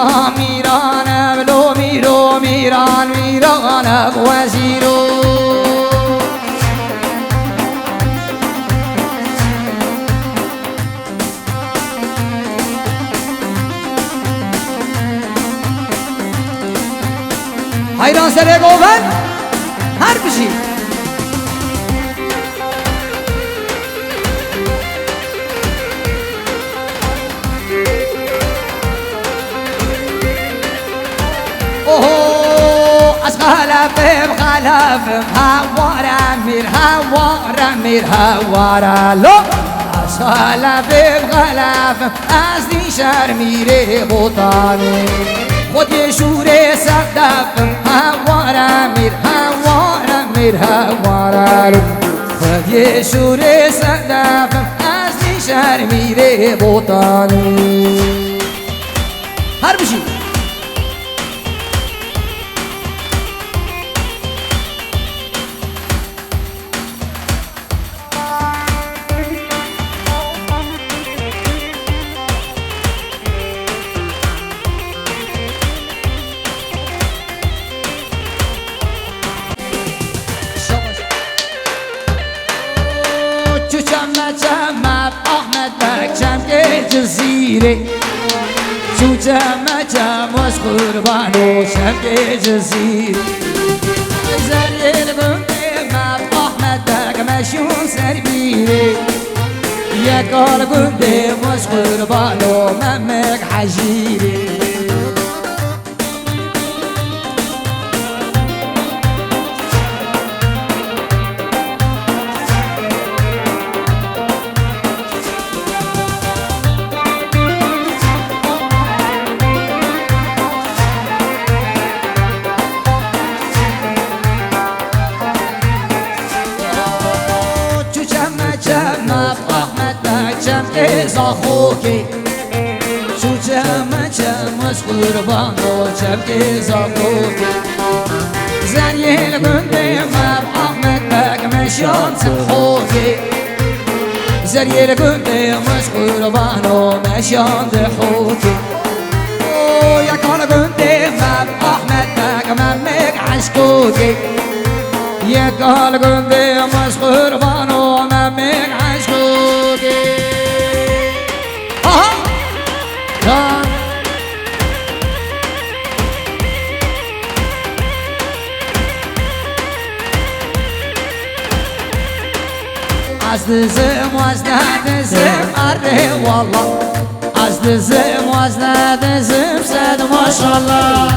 میران میرانم لو میرو میران میرانم وزیرو حیران سره گوون هر بشی اوه از خلفم خلفم هوارم میر هوارم میر هوارم لو از خلفم خلفم از دیشر میره بوتانه خود یه شوره صدفم هوارم میر هوارم میر هوارم خود یه شوره صدفم از دیشر میره بوتانه هر بشی جمع احمد بکشم که جزیره شو جمع از قربان و شم که جزیره زریر گنده مب احمد بکمشون سر بیره یکال گنده از قربان و ممک حجیره ازا خوکی شو جمع از قربان و جمع ازا خوکی زنیل گنده مب احمد بکمشان سب خوکی زنیل گنده از قربان و مشان ده خوکی یکان گنده مب احمد بکممک عشقوکی یکان گنده از قربان و ممک عشقوکی از دزم از ندزم اره والله از دزم از ندزم صد ماشالله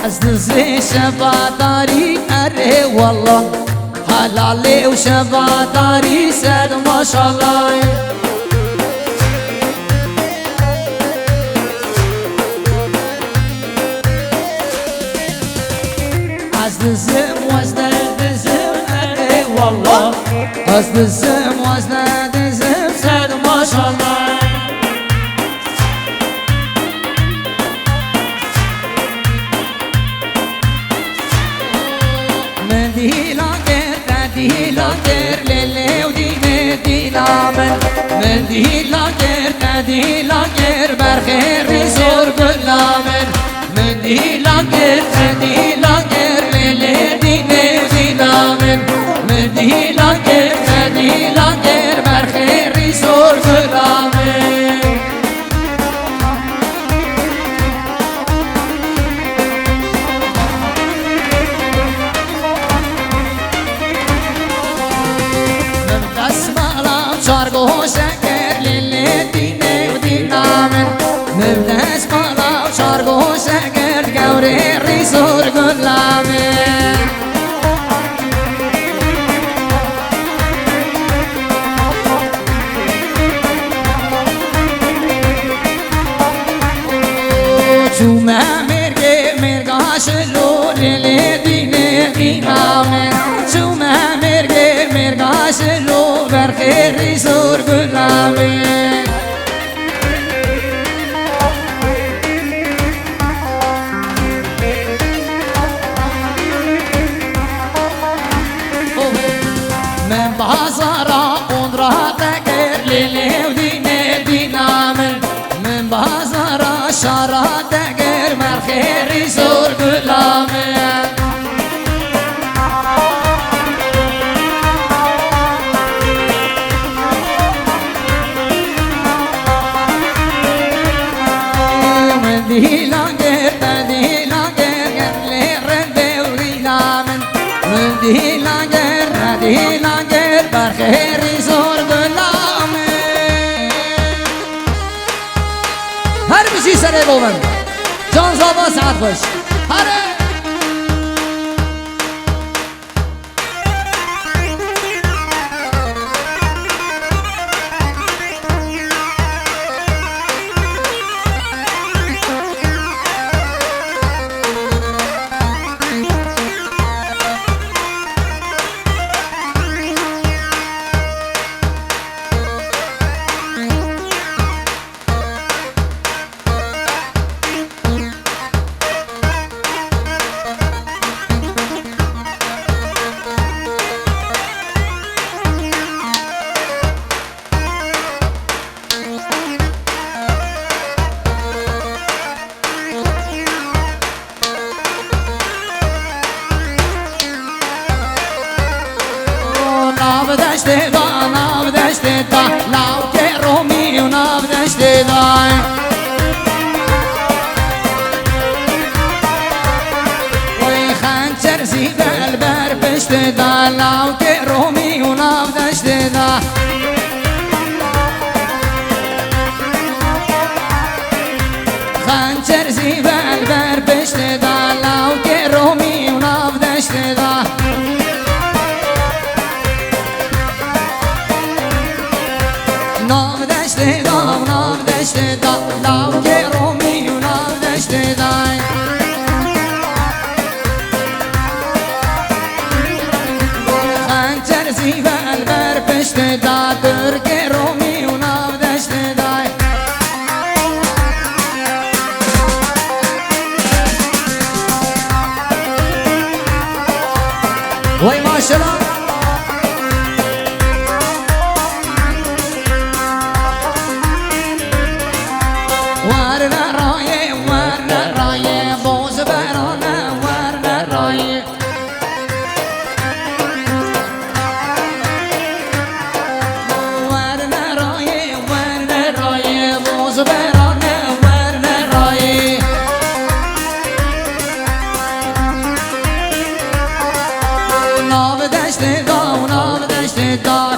از دزم شفاداری اره والله حلالی و شفاداری صد ماشالله از دزم از ندزم اره والله از دزم از ندزم صد ماشالله من دیلاگر لیلی و دینه دیلامن من دیلاگر برخیر زور گلامن من دیلاگر لیلی دینه دیلامن من دیلاگر برخیر زور گلامن چارگو شکر لیلی دینه و دینامن مردس بالا چارگو شکر گوری ریزور گلامن سره بومن جان زابا ساعت خوش هره دشت دا ناو دشت دا لاو که رومی و ناو دشت دا وی خنچر زیدل بر پشت دا لاو که رومی و ناو دشت دا خنچر زیدل بر پشت دا لاو که رومی و ناو دشت دا ناو دشت دا ناو دشت دا لاو که رومی و ناو دشت دا خنچر زیبل بر پشت دا ترک رومی و ناو دشت دا وای ماشالله ناو دشت دا ناو دشت دا